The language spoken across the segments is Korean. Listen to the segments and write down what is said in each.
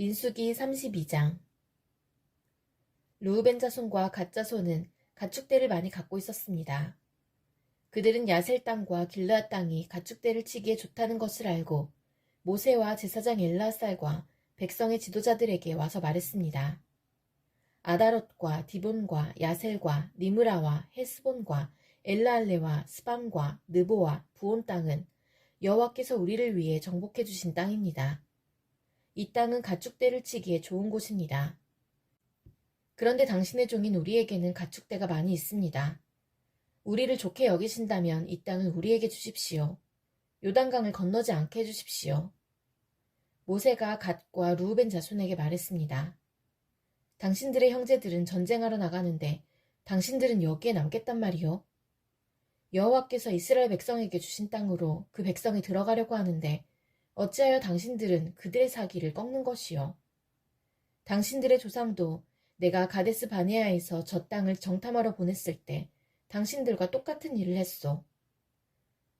민수기 32장. 르우벤 자손과 갓 자손은 가축대를 많이 갖고 있었습니다. 그들은 야셀 땅과 길르앗 땅이 가축대를 치기에 좋다는 것을 알고 모세와 제사장 엘르아살과 백성의 지도자들에게 와서 말했습니다. 아다롯과 디본과 야셀과 니므라와 헤스본과 엘르알레와 스밤과 느보와 부온 땅은 여호와께서 우리를 위해 정복해 주신 땅입니다. 이 땅은 가축대를 치기에 좋은 곳입니다. 그런데 당신의 종인 우리에게는 가축대가 많이 있습니다. 우리를 좋게 여기신다면 이 땅을 우리에게 주십시오. 요단강을 건너지 않게 해주십시오. 모세가 갓과 르우벤 자손에게 말했습니다. 당신들의 형제들은 전쟁하러 나가는데 당신들은 여기에 남겠단 말이요. 여호와께서 이스라엘 백성에게 주신 땅으로 그 백성이 들어가려고 하는데 어찌하여 당신들은 그들의 사기를 꺾는 것이요. 당신들의 조상도 내가 가데스 바네아에서 저 땅을 정탐하러 보냈을 때 당신들과 똑같은 일을 했소.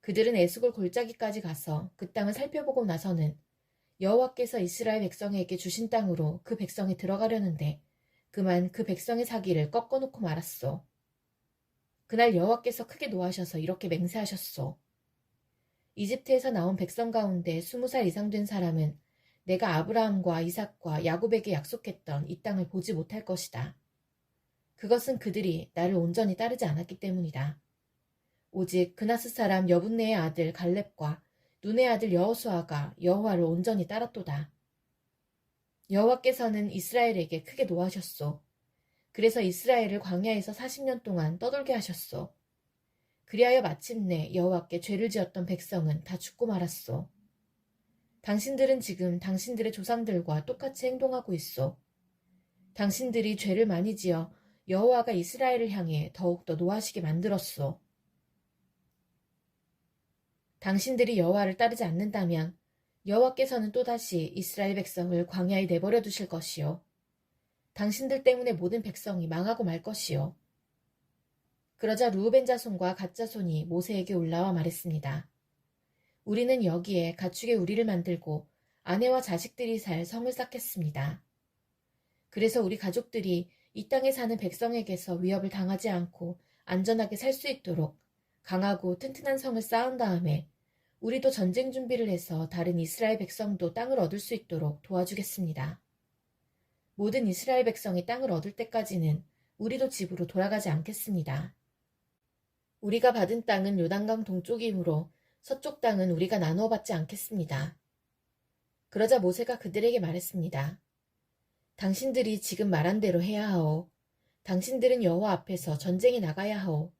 그들은 에스골 골짜기까지 가서 그 땅을 살펴보고 나서는 여호와께서 이스라엘 백성에게 주신 땅으로 그 백성이 들어가려는데 그만 그 백성의 사기를 꺾어놓고 말았소. 그날 여호와께서 크게 노하셔서 이렇게 맹세하셨소. 이집트에서 나온 백성 가운데 20살 이상 된 사람은 내가 아브라함과 이삭과 야곱에게 약속했던 이 땅을 보지 못할 것이다. 그것은 그들이 나를 온전히 따르지 않았기 때문이다. 오직 그나스 사람 여분네의 아들 갈렙과 눈의 아들 여호수아가 여호와를 온전히 따랐도다. 여호와께서는 이스라엘에게 크게 노하셨소. 그래서 이스라엘을 광야에서 40년 동안 떠돌게 하셨소. 그리하여 마침내 여호와께 죄를 지었던 백성은 다 죽고 말았소. 당신들은 지금 당신들의 조상들과 똑같이 행동하고 있소. 당신들이 죄를 많이 지어 여호와가 이스라엘을 향해 더욱더 노하시게 만들었소. 당신들이 여호와를 따르지 않는다면 여호와께서는 또다시 이스라엘 백성을 광야에 내버려 두실 것이요. 당신들 때문에 모든 백성이 망하고 말 것이요. 그러자 르우벤 자손과 갓 자손이 모세에게 올라와 말했습니다. 우리는 여기에 가축의 우리를 만들고 아내와 자식들이 살 성을 쌓겠습니다. 그래서 우리 가족들이 이 땅에 사는 백성에게서 위협을 당하지 않고 안전하게 살 수 있도록 강하고 튼튼한 성을 쌓은 다음에 우리도 전쟁 준비를 해서 다른 이스라엘 백성도 땅을 얻을 수 있도록 도와주겠습니다. 모든 이스라엘 백성이 땅을 얻을 때까지는 우리도 집으로 돌아가지 않겠습니다. 우리가 받은 땅은 요단강 동쪽이므로 서쪽 땅은 우리가 나누어 받지 않겠습니다. 그러자 모세가 그들에게 말했습니다. 당신들이 지금 말한 대로 해야 하오. 당신들은 여호와 앞에서 전쟁에 나가야 하오.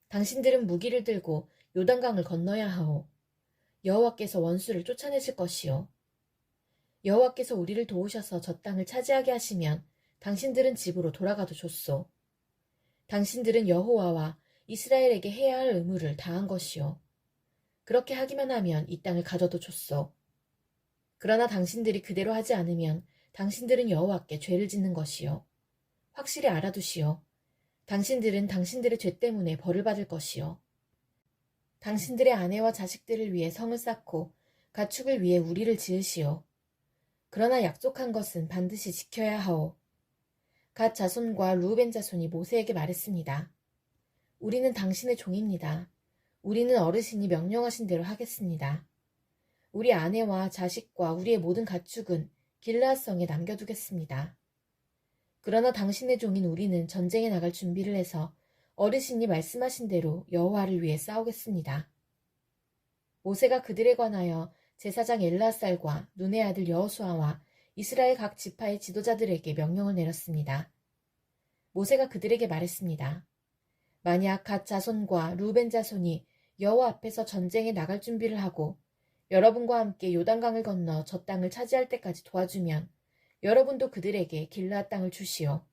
당신들은 무기를 들고 요단강을 건너야 하오. 여호와께서 원수를 쫓아내실 것이요. 여호와께서 우리를 도우셔서 저 땅을 차지하게 하시면 당신들은 집으로 돌아가도 좋소. 당신들은 여호와와 이스라엘에게 해야 할 의무를 다한 것이요. 그렇게 하기만 하면 이 땅을 가져도 좋소. 그러나 당신들이 그대로 하지 않으면 당신들은 여호와께 죄를 짓는 것이요. 확실히 알아두시오. 당신들은 당신들의 죄 때문에 벌을 받을 것이요. 당신들의 아내와 자식들을 위해 성을 쌓고 가축을 위해 우리를 지으시오. 그러나 약속한 것은 반드시 지켜야 하오. 갓 자손과 르우벤 자손이 모세에게 말했습니다. 우리는 당신의 종입니다. 우리는 어르신이 명령하신 대로 하겠습니다. 우리 아내와 자식과 우리의 모든 가축은 길르앗성에 남겨두겠습니다. 그러나 당신의 종인 우리는 전쟁에 나갈 준비를 해서 어르신이 말씀하신 대로 여호와를 위해 싸우겠습니다. 모세가 그들에 관하여 제사장 엘르아살과 눈의 아들 여호수아와 이스라엘 각 지파의 지도자들에게 명령을 내렸습니다. 모세가 그들에게 말했습니다. 만약 갓 자손과 르우벤 자손이 여호와 앞에서 전쟁에 나갈 준비를 하고 여러분과 함께 요단강을 건너 저 땅을 차지할 때까지 도와주면 여러분도 그들에게 길르앗 땅을 주시오.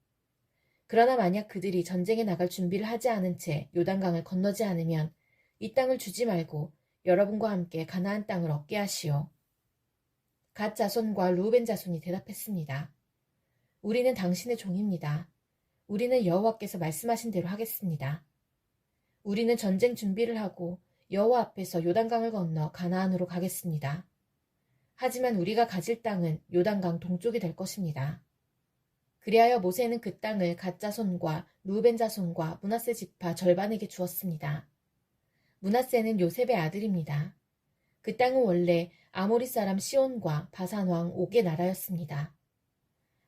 그러나 만약 그들이 전쟁에 나갈 준비를 하지 않은 채 요단강을 건너지 않으면 이 땅을 주지 말고 여러분과 함께 가나안 땅을 얻게 하시오. 갓 자손과 르우벤 자손이 대답했습니다. 우리는 당신의 종입니다. 우리는 여호와께서 말씀하신 대로 하겠습니다. 우리는 전쟁 준비를 하고 여호와 앞에서 요단강을 건너 가나안으로 가겠습니다. 하지만 우리가 가질 땅은 요단강 동쪽이 될 것입니다. 그리하여 모세는 그 땅을 갓 자손과 루벤 자손과 므낫세 지파 절반에게 주었습니다. 므낫세는 요셉의 아들입니다. 그 땅은 원래 아모리 사람 시온과 바산 왕 옥의 나라였습니다.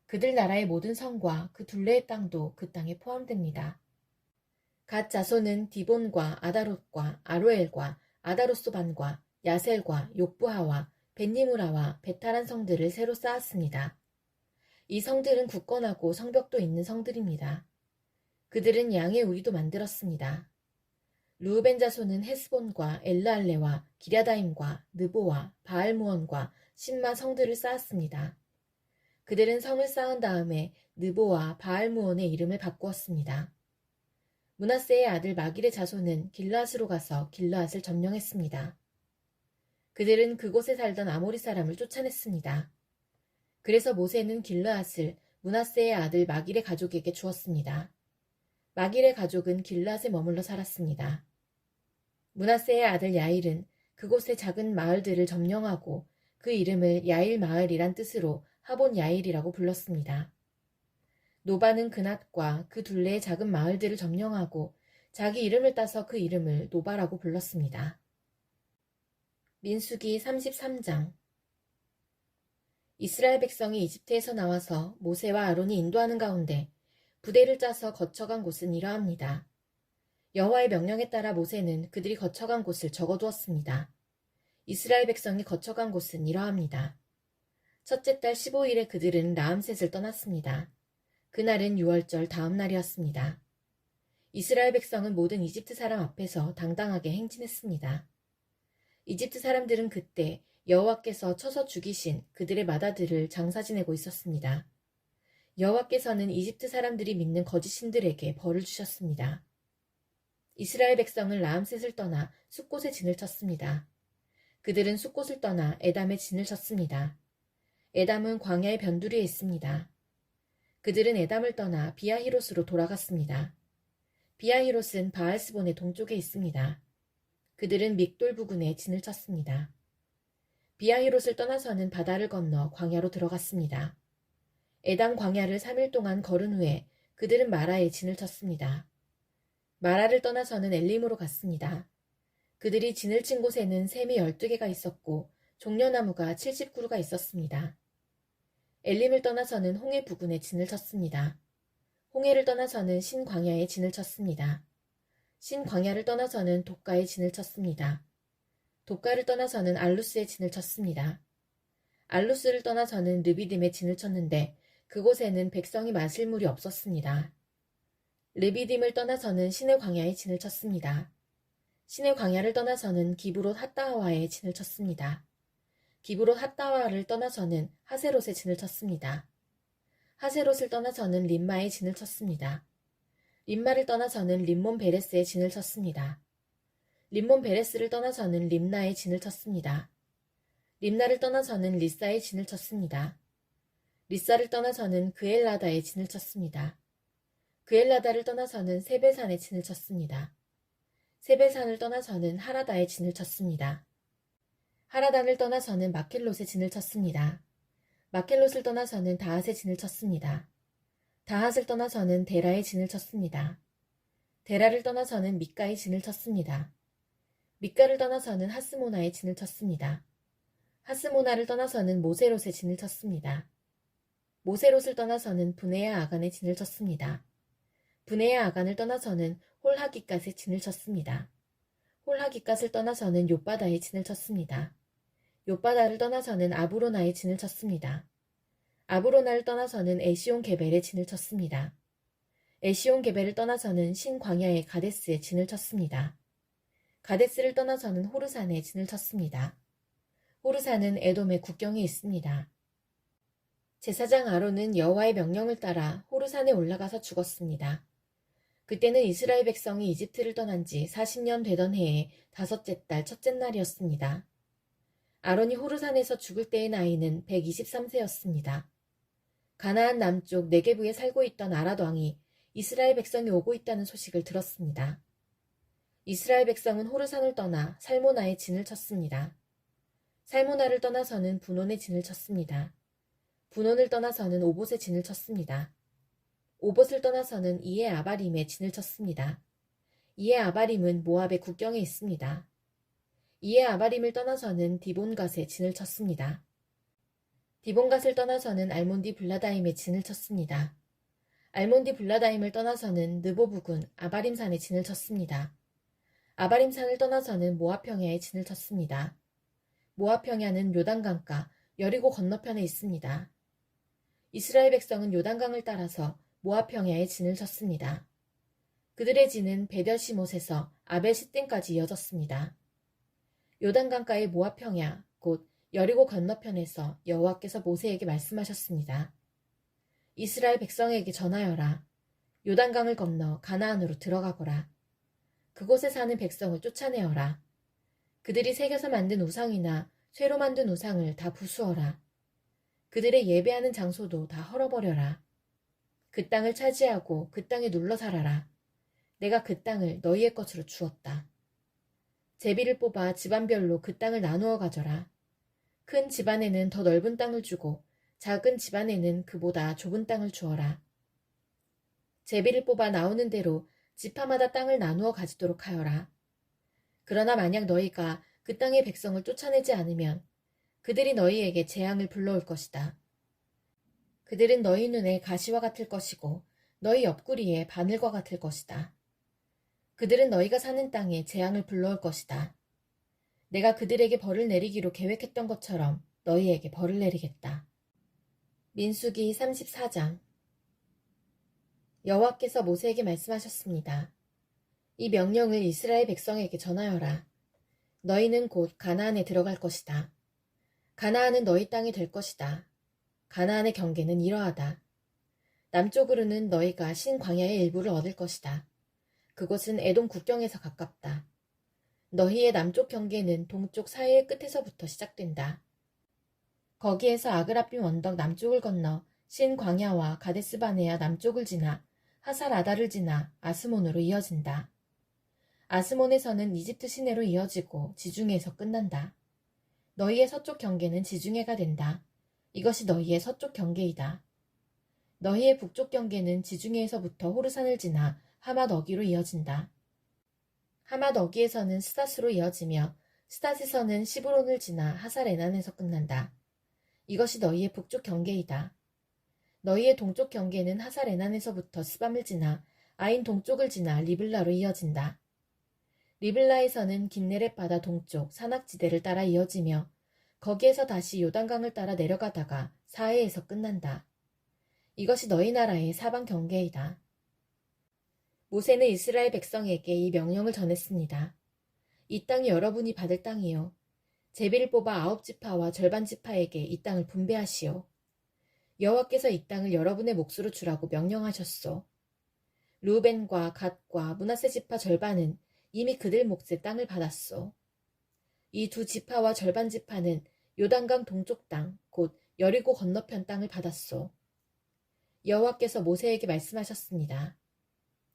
그들 나라의 모든 성과 그 둘레의 땅도 그 땅에 포함됩니다. 갓 자손은 디본과 아다롯과 아로엘과 아다롯소반과 야셀과 욕부하와 벳니무라와 베타란 성들을 새로 쌓았습니다. 이 성들은 굳건하고 성벽도 있는 성들입니다. 그들은 양의 우리도 만들었습니다. 르우벤 자손은 헤스본과 엘르알레와 기랴다임과 느보와 바알무원과 신마 성들을 쌓았습니다. 그들은 성을 쌓은 다음에 느보와 바알무원의 이름을 바꾸었습니다. 므낫세의 아들 마길의 자손은 길르앗으로 가서 길르앗을 점령했습니다. 그들은 그곳에 살던 아모리 사람을 쫓아냈습니다. 그래서 모세는 길르앗을 므낫세의 아들 마길의 가족에게 주었습니다. 마길의 가족은 길르앗에 머물러 살았습니다. 므낫세의 아들 야일은 그곳의 작은 마을들을 점령하고 그 이름을 야일 마을이란 뜻으로 하본 야일이라고 불렀습니다. 노바는 그낫과 그 둘레의 작은 마을들을 점령하고 자기 이름을 따서 그 이름을 노바라고 불렀습니다. 민수기 33장. 이스라엘 백성이 이집트에서 나와서 모세와 아론이 인도하는 가운데 부대를 짜서 거쳐간 곳은 이러합니다. 여호와의 명령에 따라 모세는 그들이 거쳐간 곳을 적어두었습니다. 이스라엘 백성이 거쳐간 곳은 이러합니다. 첫째 달 15일에 그들은 라암셋을 떠났습니다. 그날은 6월절 다음 날이었습니다. 이스라엘 백성은 모든 이집트 사람 앞에서 당당하게 행진했습니다. 이집트 사람들은 그때 여호와께서 쳐서 죽이신 그들의 맏아들을 장사 지내고 있었습니다. 여호와께서는 이집트 사람들이 믿는 거짓 신들에게 벌을 주셨습니다. 이스라엘 백성은 라암셋을 떠나 숫곳에 진을 쳤습니다. 그들은 숫곳을 떠나 에담에 진을 쳤습니다. 에담은 광야의 변두리에 있습니다. 그들은 에담을 떠나 비아히롯으로 돌아갔습니다. 비아히롯은 바알스본의 동쪽에 있습니다. 그들은 믹돌 부근에 진을 쳤습니다. 비아히롯을 떠나서는 바다를 건너 광야로 들어갔습니다. 에담 광야를 3일 동안 걸은 후에 그들은 마라에 진을 쳤습니다. 마라를 떠나서는 엘림으로 갔습니다. 그들이 진을 친 곳에는 샘이 12개가 있었고 종려나무가 70그루가 있었습니다. 엘림을 떠나서는 홍해 부근에 진을 쳤습니다. 홍해를 떠나서는 신광야에 진을 쳤습니다. 신광야를 떠나서는 독가에 진을 쳤습니다. 독가를 떠나서는 알루스에 진을 쳤습니다. 알루스를 떠나서는 르비딤에 진을 쳤는데 그곳에는 백성이 마실 물이 없었습니다. 르비딤을 떠나서는 신의 광야에 진을 쳤습니다. 신의 광야를 떠나서는 기브롯 핫다와에 진을 쳤습니다. 기브롯 핫다와를 떠나서는 하세롯에 진을 쳤습니다. 하세롯을 떠나서는 림마에 진을 쳤습니다. 림마를 떠나서는 림몬 베레스에 진을 쳤습니다. 림몬 베레스를 떠나서는 림나에 진을 쳤습니다. 림나를 떠나서는 리사에 진을 쳤습니다. 리사를 떠나서는 그엘라다에 진을 쳤습니다. 그엘라다를 떠나서는 세베산에 진을 쳤습니다. 세베산을 떠나서는 하라다에 진을 쳤습니다. 하라단을 떠나서는 마켈롯에 진을 쳤습니다. 마켈롯을 떠나서는 다핫에 진을 쳤습니다. 다핫을 떠나서는 데라에 진을 쳤습니다. 데라를 떠나서는 미가에 진을 쳤습니다. 미가를 떠나서는 하스모나에 진을 쳤습니다. 하스모나를 떠나서는 모세롯에 진을 쳤습니다. 모세롯을 떠나서는 브네야 아간에 진을 쳤습니다. 브네야 아간을 떠나서는 홀하기갓에 진을 쳤습니다. 홀하기갓을 떠나서는 욥바다에 진을 쳤습니다. 욥바다를 떠나서는 아브로나에 진을 쳤습니다. 아브로나를 떠나서는 에시온 게벨에 진을 쳤습니다. 에시온 게벨을 떠나서는 신광야의 가데스에 진을 쳤습니다. 가데스를 떠나서는 호르산에 진을 쳤습니다. 호르산은 에돔의 국경에 있습니다. 제사장 아론은 여호와의 명령을 따라 호르산에 올라가서 죽었습니다. 그때는 이스라엘 백성이 이집트를 떠난 지 40년 되던 해의 다섯째 달 첫째 날이었습니다. 아론이 호르산에서 죽을 때의 나이는 123세였습니다. 가나안 남쪽 네게부에 살고 있던 아랏 왕이 이스라엘 백성이 오고 있다는 소식을 들었습니다. 이스라엘 백성은 호르산을 떠나 살모나에 진을 쳤습니다. 살무나를 떠나서는 분온에 진을 쳤습니다. 분온을 떠나서는 오봇에 진을 쳤습니다. 오봇을 떠나서는 이에 아바림에 진을 쳤습니다. 이에 아바림은 모압의 국경에 있습니다. 이에 아바림을 떠나서는 디본갓에 진을 쳤습니다. 디본갓을 떠나서는 알몬디 블라다임에 진을 쳤습니다. 알몬디 블라다임을 떠나서는 느보 부근 아바림산에 진을 쳤습니다. 아바림산을 떠나서는 모압 평야에 진을 쳤습니다. 모압 평야는 요단강가 여리고 건너편에 있습니다. 이스라엘 백성은 요단강을 따라서 모압 평야에 진을 쳤습니다. 그들의 진은 베델시못에서 아벨 시땡까지 이어졌습니다. 요단강가의 모압 평야 곧 여리고 건너편에서 여호와께서 모세에게 말씀하셨습니다. 이스라엘 백성에게 전하여라. 요단강을 건너 가나안으로 들어가거라. 그곳에 사는 백성을 쫓아내어라. 그들이 새겨서 만든 우상이나 쇠로 만든 우상을 다 부수어라. 그들의 예배하는 장소도 다 헐어버려라. 그 땅을 차지하고 그 땅에 눌러 살아라. 내가 그 땅을 너희의 것으로 주었다. 제비를 뽑아 집안별로 그 땅을 나누어 가져라. 큰 집안에는 더 넓은 땅을 주고 작은 집안에는 그보다 좁은 땅을 주어라. 제비를 뽑아 나오는 대로 지파마다 땅을 나누어 가지도록 하여라. 그러나 만약 너희가 그 땅의 백성을 쫓아내지 않으면 그들이 너희에게 재앙을 불러올 것이다. 그들은 너희 눈에 가시와 같을 것이고 너희 옆구리에 바늘과 같을 것이다. 그들은 너희가 사는 땅에 재앙을 불러올 것이다. 내가 그들에게 벌을 내리기로 계획했던 것처럼 너희에게 벌을 내리겠다. 민수기 34장. 여호와께서 모세에게 말씀하셨습니다. 이 명령을 이스라엘 백성에게 전하여라. 너희는 곧 가나안에 들어갈 것이다. 가나안은 너희 땅이 될 것이다. 가나안의 경계는 이러하다. 남쪽으로는 너희가 신광야의 일부를 얻을 것이다. 그곳은 에돔 국경에서 가깝다. 너희의 남쪽 경계는 동쪽 사해의 끝에서부터 시작된다. 거기에서 아그라빔 언덕 남쪽을 건너 신광야와 가데스바네아 남쪽을 지나 하살아다를 지나 아스몬으로 이어진다. 아스몬에서는 이집트 시내로 이어지고 지중해에서 끝난다. 너희의 서쪽 경계는 지중해가 된다. 이것이 너희의 서쪽 경계이다. 너희의 북쪽 경계는 지중해에서부터 호르산을 지나 하맛 어기로 이어진다. 하맛 어기에서는 스닷으로 이어지며 스닷에서는 시브론을 지나 하살 에난에서 끝난다. 이것이 너희의 북쪽 경계이다. 너희의 동쪽 경계는 하살 에난에서부터 스밤을 지나 아인 동쪽을 지나 리블라로 이어진다. 리블라에서는 긴네렛 바다 동쪽 산악지대를 따라 이어지며 거기에서 다시 요단강을 따라 내려가다가 사해에서 끝난다. 이것이 너희 나라의 사방 경계이다. 모세는 이스라엘 백성에게 이 명령을 전했습니다. 이 땅이 여러분이 받을 땅이요. 제비를 뽑아 9지파와 절반 지파에게 이 땅을 분배하시오. 여호와께서 이 땅을 여러분의 몫으로 주라고 명령하셨소. 르우벤과 갓과 므낫세 지파 절반은 이미 그들 몫의 땅을 받았소. 이 두 지파와 절반 지파는 요단강 동쪽 땅, 곧 여리고 건너편 땅을 받았소. 여호와께서 모세에게 말씀하셨습니다.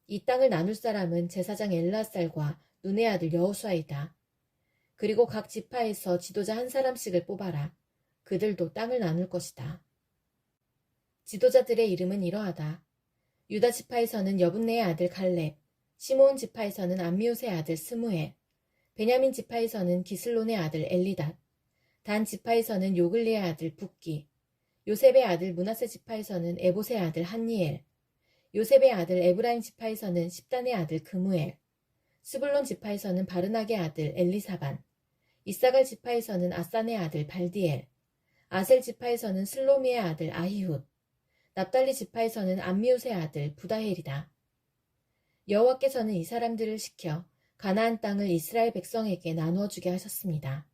이 땅을 나눌 사람은 제사장 엘르아살과 눈의 아들 여호수아이다. 그리고 각 지파에서 지도자 한 사람씩을 뽑아라. 그들도 땅을 나눌 것이다. 지도자들의 이름은 이러하다. 유다 지파에서는 여분네의 아들 갈렙, 시므온 지파에서는 암미옷의 아들 스무엘, 베냐민 지파에서는 기슬론의 아들 엘리닷, 단 지파에서는 요글리의 아들 붓기, 요셉의 아들 므낫세 지파에서는 에봇의 아들 한니엘, 요셉의 아들 에브라임 지파에서는 십단의 아들 그무엘, 스불론 지파에서는 바르낙의 아들 엘리사반, 이사갈 지파에서는 아산의 아들 발디엘, 아셀 지파에서는 슬로미의 아들 아히훗, 납달리 지파에서는 암미옷의 아들 부다헬이다. 여호와께서는 이 사람들을 시켜 가나안 땅을 이스라엘 백성에게 나누어 주게 하셨습니다.